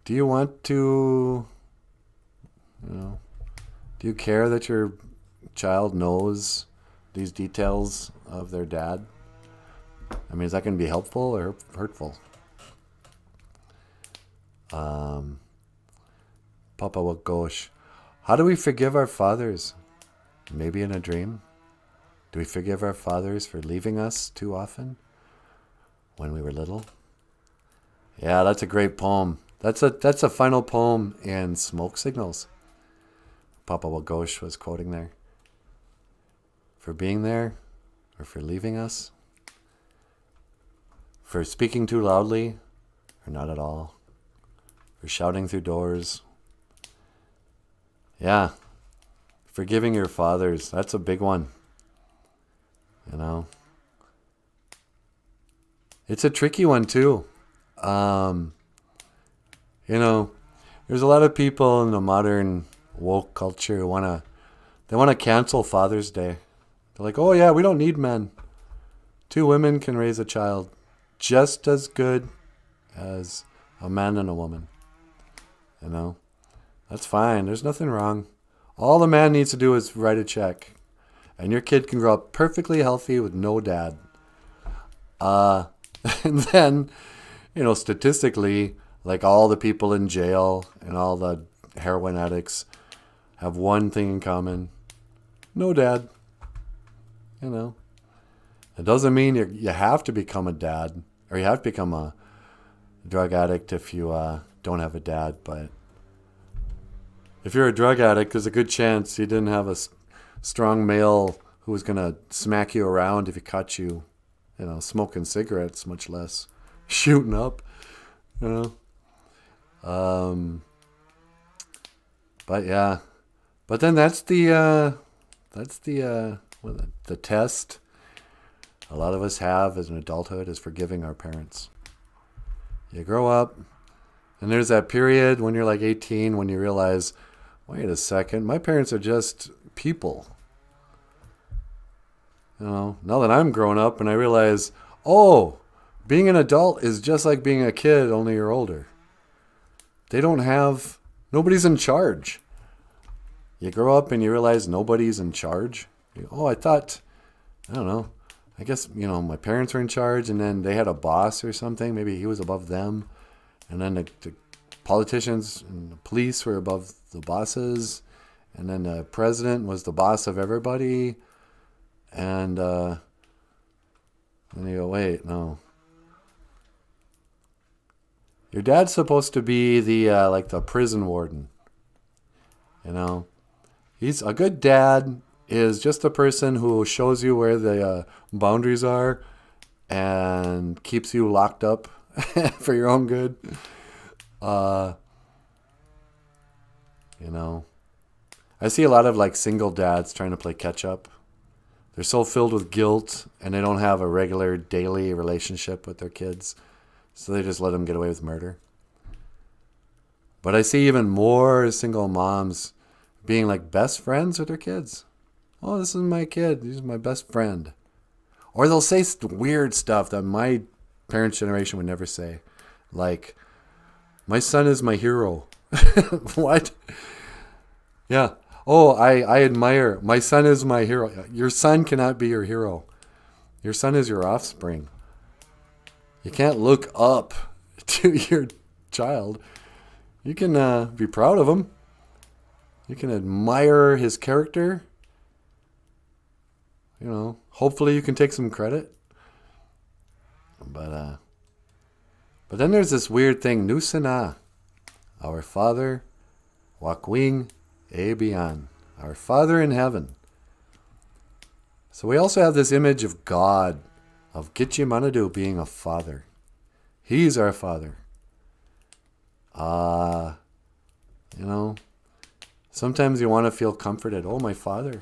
you want to, you know, do you care that your child knows these details of their dad? I mean, is that going to be helpful or hurtful? Papa Wagosh, how do we forgive our fathers? Maybe in a dream? Do we forgive our fathers for leaving us too often when we were little? Yeah, that's a great poem. That's a final poem in Smoke Signals. Papa Wagosh was quoting there. For being there, or for leaving us, for speaking too loudly, or not at all, for shouting through doors. Yeah, forgiving your fathers, that's a big one. You know, it's a tricky one too. You know, there's a lot of people in the modern woke culture who want to cancel Father's Day. They're like, oh yeah, we don't need men. 2 women can raise a child just as good as a man and a woman. You know, that's fine. There's nothing wrong. All the man needs to do is write a check. And your kid can grow up perfectly healthy with no dad. And then, you know, statistically, like all the people in jail and all the heroin addicts have one thing in common. No dad. You know. It doesn't mean you have to become a dad or you have to become a drug addict if you don't have a dad. But if you're a drug addict, there's a good chance you didn't have a strong male who was going to smack you around if he caught you, you know, smoking cigarettes, much less shooting up, you know. But yeah, but then that's the That's the test a lot of us have as an adulthood, is forgiving our parents. You grow up, and there's that period when you're like 18 when you realize, wait a second, my parents are just people. Now that I'm grown up and I realize, oh, being an adult is just like being a kid, only you're older. Nobody's in charge. You grow up and you realize nobody's in charge. I don't know. I guess, my parents were in charge, and then they had a boss or something. Maybe he was above them. And then the politicians and the police were above the bosses. And then the president was the boss of everybody. And then you go, wait, no. Your dad's supposed to be the prison warden. He's a good dad. Is just a person who shows you where the boundaries are and keeps you locked up for your own good. I see a lot of single dads trying to play catch up. They're so filled with guilt and they don't have a regular daily relationship with their kids. So they just let them get away with murder. But I see even more single moms being best friends with their kids. Oh, this is my kid. He's my best friend. Or they'll say weird stuff that my parents' generation would never say. Like, my son is my hero. What? Yeah. Oh, I admire. My son is my hero. Your son cannot be your hero. Your son is your offspring. You can't look up to your child. You can be proud of him. You can admire his character. Hopefully you can take some credit. But then there's this weird thing, Nusana, our Father, Wakwing Ebian, our Father in heaven. So we also have this image of God, of Gitchimanadu being a father. He's our Father. Sometimes you want to feel comforted. Oh, my Father.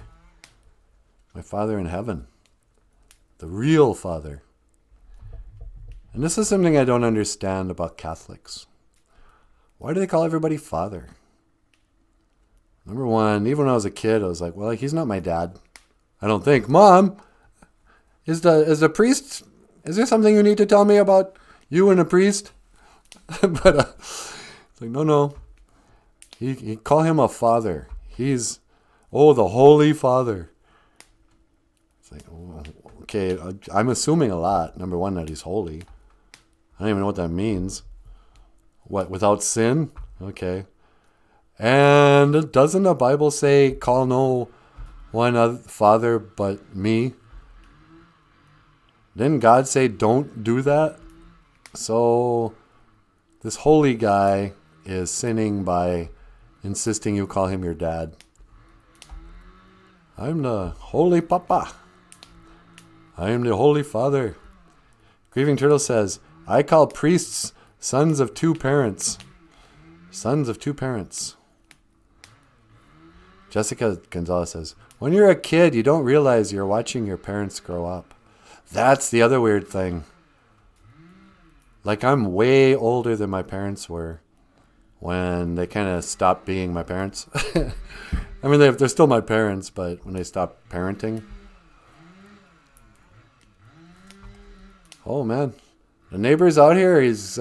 My Father in heaven. The real Father. And this is something I don't understand about Catholics. Why do they call everybody Father? Number one, even when I was a kid, I was like, well, he's not my dad. I don't think. Mom, is the priest, is there something you need to tell me about you and a priest? But it's like, no. He call him a father. He's, the Holy Father. It's like, okay, I'm assuming a lot. Number one, that he's holy. I don't even know what that means. What, without sin? Okay. And doesn't the Bible say, call no one other father but me? Didn't God say, don't do that? So this holy guy is sinning by insisting you call him your dad. I'm the Holy Papa. I am the Holy Father. Grieving Turtle says, I call priests sons of two parents. Sons of two parents. Jessica Gonzalez says, when you're a kid, you don't realize you're watching your parents grow up. That's the other weird thing. I'm way older than my parents were when they kind of stopped being my parents. I mean, they're still my parents, but when they stopped parenting. Oh, man. The neighbor's out here. He's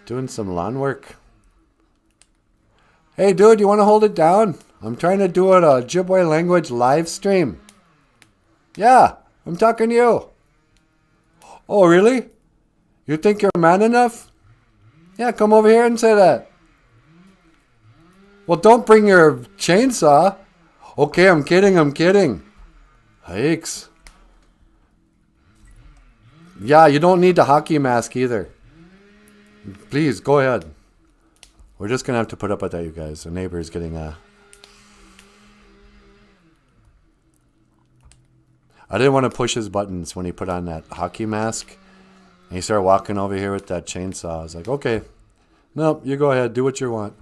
doing some lawn work. Hey, dude, you want to hold it down? I'm trying to do a Ojibwe language live stream. Yeah, I'm talking to you. Oh, really? You think you're man enough? Yeah, come over here and say that. Well, don't bring your chainsaw. Okay, I'm kidding. Yikes. Yeah, you don't need the hockey mask either. Please, go ahead. We're just going to have to put up with that, you guys. The neighbor is getting I didn't want to push his buttons when he put on that hockey mask. And he started walking over here with that chainsaw. I was like, okay. Nope, you go ahead. Do what you want.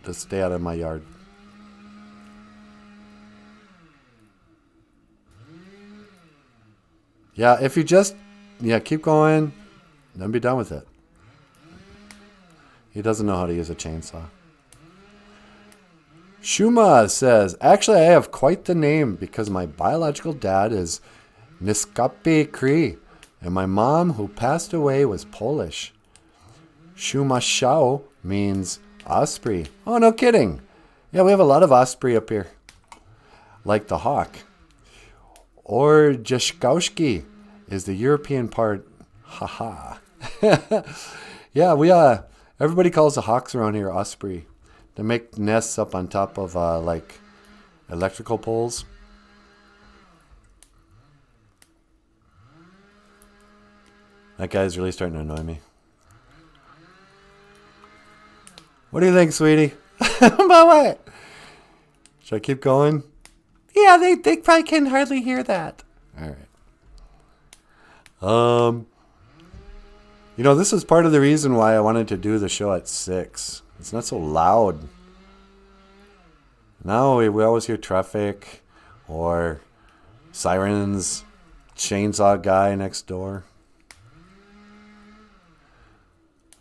Just stay out of my yard. Yeah, if you just keep going, then be done with it. He doesn't know how to use a chainsaw. Shuma says, actually, I have quite the name because my biological dad is Niskape Cree, and my mom, who passed away, was Polish. Shumashao means osprey. Oh, no kidding. Yeah, we have a lot of osprey up here, like the hawk. Or Jeszkowski is the European part. Haha. Yeah, everybody calls the hawks around here osprey. They make nests up on top of like electrical poles. That guy's really starting to annoy me. What do you think, sweetie? About what? Should I keep going? Yeah, they probably can hardly hear that. All right. This is part of the reason why I wanted to do the show at 6. It's not so loud. Now we always hear traffic or sirens, chainsaw guy next door.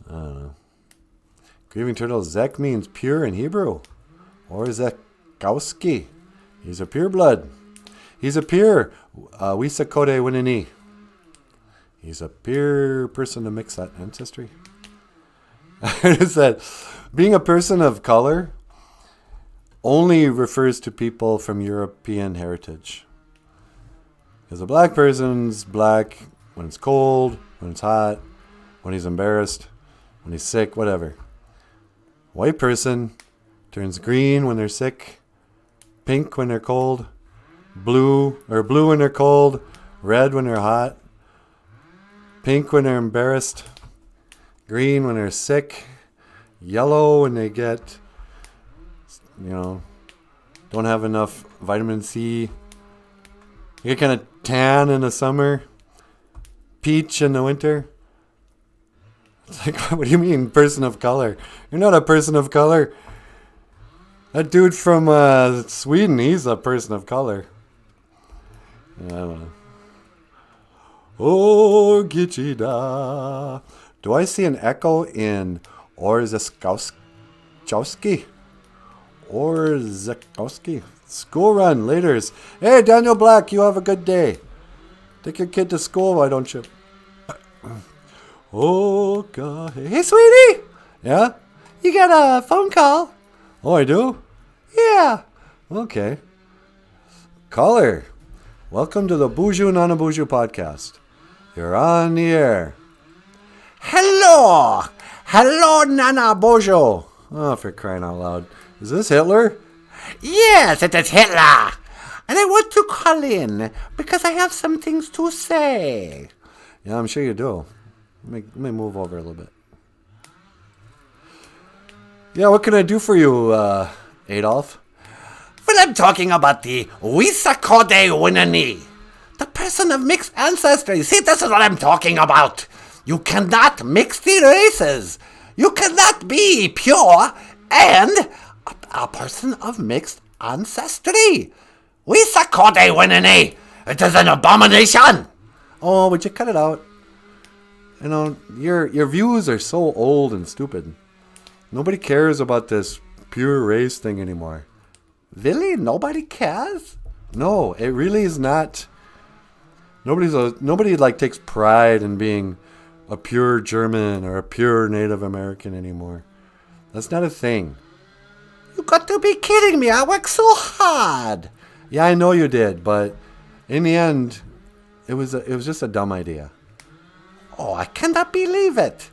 I don't know. Grieving Turtle, Zek means pure in Hebrew. Or Zekowski. He's a pure blood. He's a pure Wisakode Winini. He's a pure person of mixed ancestry. Is that being a person of color only refers to people from European heritage. Because a black person's black when it's cold, when it's hot, when he's embarrassed, when he's sick, whatever. White person turns green when they're sick, pink when they're cold, blue when they're cold, red when they're hot, pink when they're embarrassed, green when they're sick, yellow when they get, don't have enough vitamin C. You get kind of tan in the summer, peach in the winter. It's like, what do you mean, person of color? You're not a person of color. That dude from Sweden, he's a person of color. I don't know. Oh, Gichida. Do I see an echo in Orzechowski? Orzechowski. School run, laters. Hey, Daniel Black, you have a good day. Take your kid to school, why don't you? Oh, God. Hey, sweetie. Yeah? You got a phone call. Oh, I do? Yeah. Okay. Caller, welcome to the Boozhoo Nanaboozhoo podcast. You're on the air. Hello, Nanaboozhoo. Oh, for crying out loud. Is this Hitler? Yes, it is Hitler. And I want to call in because I have some things to say. Yeah, I'm sure you do. Let me move over a little bit. Yeah, what can I do for you, Adolf? Well, I'm talking about the Wisakode Winani, the person of mixed ancestry. See, this is what I'm talking about. You cannot mix the races. You cannot be pure and a person of mixed ancestry. Wisakode Winani. It is an abomination. Oh, would you cut it out? Your views are so old and stupid. Nobody cares about this pure race thing anymore. Really? Nobody cares? No, it really is not. Nobody takes pride in being a pure German or a pure Native American anymore. That's not a thing. You got to be kidding me. I worked so hard. Yeah, I know you did, but in the end, it was just a dumb idea. Oh, I cannot believe it.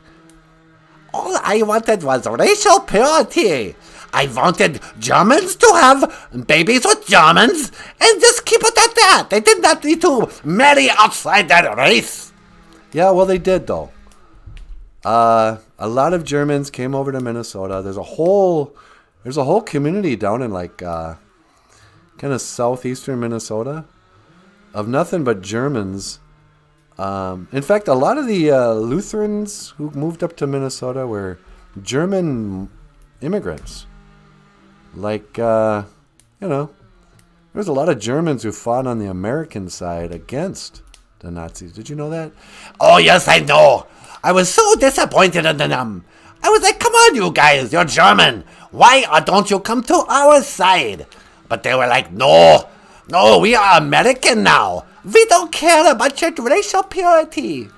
All I wanted was racial purity. I wanted Germans to have babies with Germans and just keep it at that. They did not need to marry outside their race. Yeah, well, they did, though. A lot of Germans came over to Minnesota. There's a whole community down in kind of southeastern Minnesota of nothing but Germans. In fact, a lot of the Lutherans who moved up to Minnesota were German immigrants. There's a lot of Germans who fought on the American side against the Nazis. Did you know that? Oh, yes, I know. I was so disappointed in them. I was like, come on, you guys, you're German. Why don't you come to our side? But they were like, no, we are American now. We don't care about your racial purity.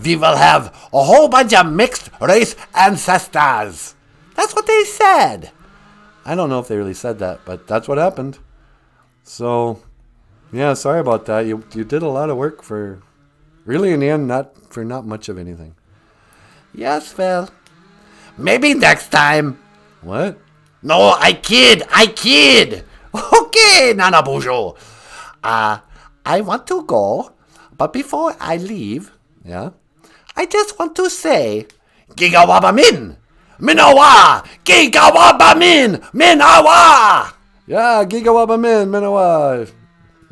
We will have a whole bunch of mixed race ancestors. That's what they said. I don't know if they really said that, but that's what happened. So, yeah, sorry about that. You did a lot of work for, really in the end, not much of anything. Yes, well, maybe next time. What? No, I kid. Okay, Nanaboozhoo. I want to go, but before I leave, Yeah? I just want to say, Gigawabamin! Minawa! Gigawabamin! Minawa! Yeah, Gigawabamin, Minowa.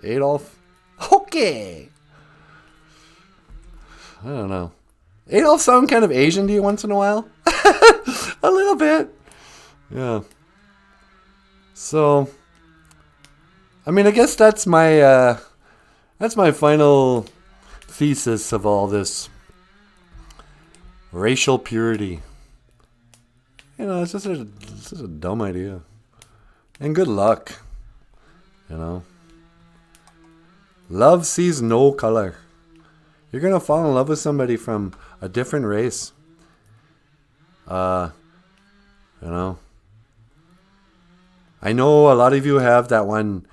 Adolf? Okay. I don't know. Adolf sound kind of Asian to you once in a while? A little bit. Yeah. So, I mean, I guess that's my final thesis of all this racial purity. You know, it's just a dumb idea. And good luck. You know. Love sees no color. You're going to fall in love with somebody from a different race. You know. I know a lot of you have that one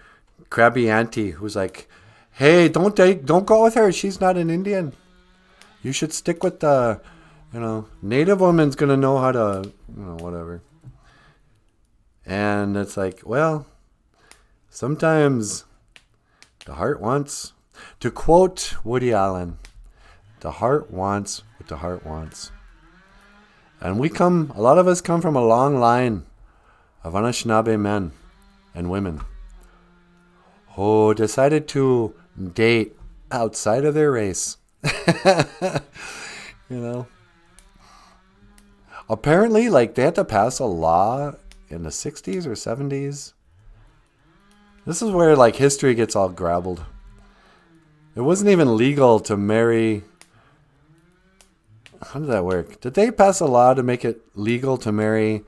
crabby auntie who's like, hey, don't go with her. She's not an Indian. You should stick with the, native woman's going to know how to, whatever. And it's like, well, sometimes the heart wants, to quote Woody Allen, the heart wants what the heart wants. And a lot of us come from a long line of Anishinaabe men and women who decided to date outside of their race. Apparently, they had to pass a law in the 60s or 70s. This is where, history gets all grabbled. It wasn't even legal to marry. How did that work? Did they pass a law to make it legal to marry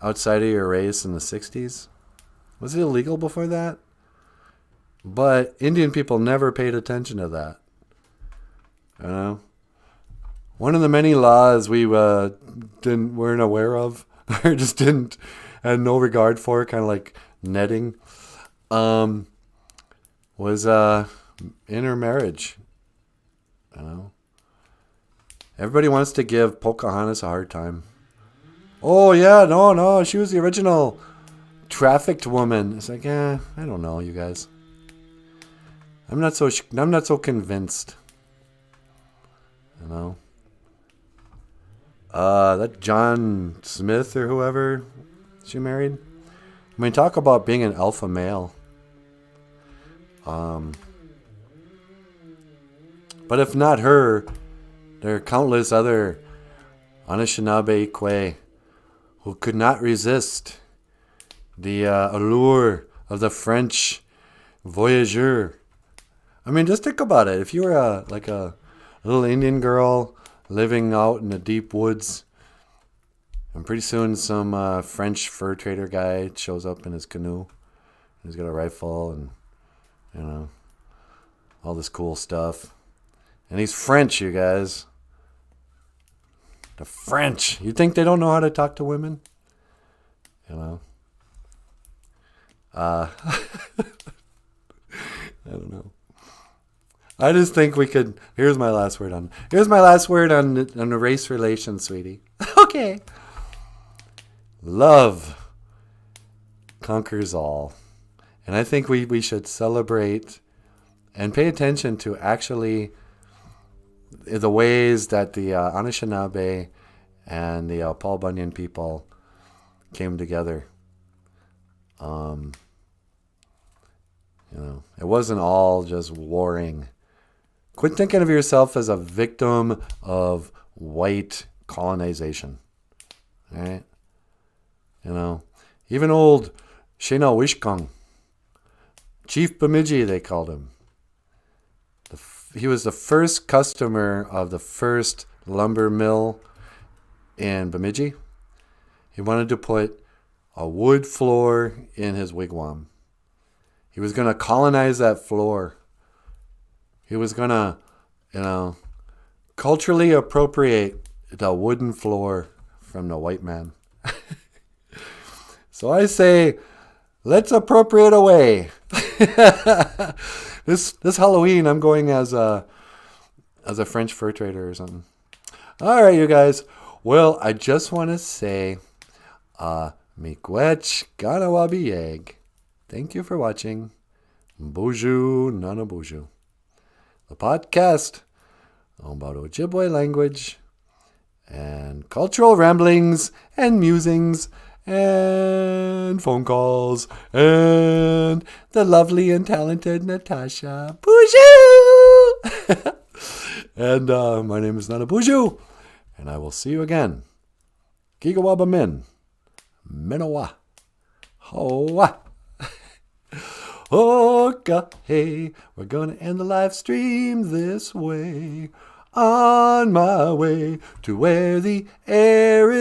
outside of your race in the 60s? Was it illegal before that? But Indian people never paid attention to that. One of the many laws we weren't aware of, or just had no regard for, kind of like netting, was intermarriage. Everybody wants to give Pocahontas a hard time. Oh yeah, no, she was the original trafficked woman. It's like, I don't know, you guys. I'm not so convinced. That John Smith or whoever she married. I mean, talk about being an alpha male. But if not her, there are countless other Anishinaabe who could not resist the allure of the French voyageur. I mean, just think about it. If you were a little Indian girl living out in the deep woods, and pretty soon some French fur trader guy shows up in his canoe. He's got a rifle and, all this cool stuff. And he's French, you guys. The French. You think they don't know how to talk to women? I don't know. I just think we could. Here's my last word on the race relations, sweetie. Okay. Love conquers all. And I think we should celebrate and pay attention to actually the ways that the Anishinaabe and the Paul Bunyan people came together. It wasn't all just warring. Quit thinking of yourself as a victim of white colonization. All right? Even old Shena Wishkong, Chief Bemidji, they called him. he was the first customer of the first lumber mill in Bemidji. He wanted to put a wood floor in his wigwam. He was going to colonize that floor. He was going to, culturally appropriate the wooden floor from the white man. So I say, let's appropriate away. This Halloween, I'm going as a French fur trader or something. All right, you guys. Well, I just want to say, miigwech ganawabieg. Thank you for watching. Boozhoo Nanaboozhoo, the podcast about Ojibwe language and cultural ramblings and musings and phone calls and the lovely and talented Natasha Boozhoo. And my name is Nanaboozhoo, and I will see you again. Gigawaba min. Minowa. Hoa. Oka, hey, we're gonna end the live stream this way. On my way to where the air is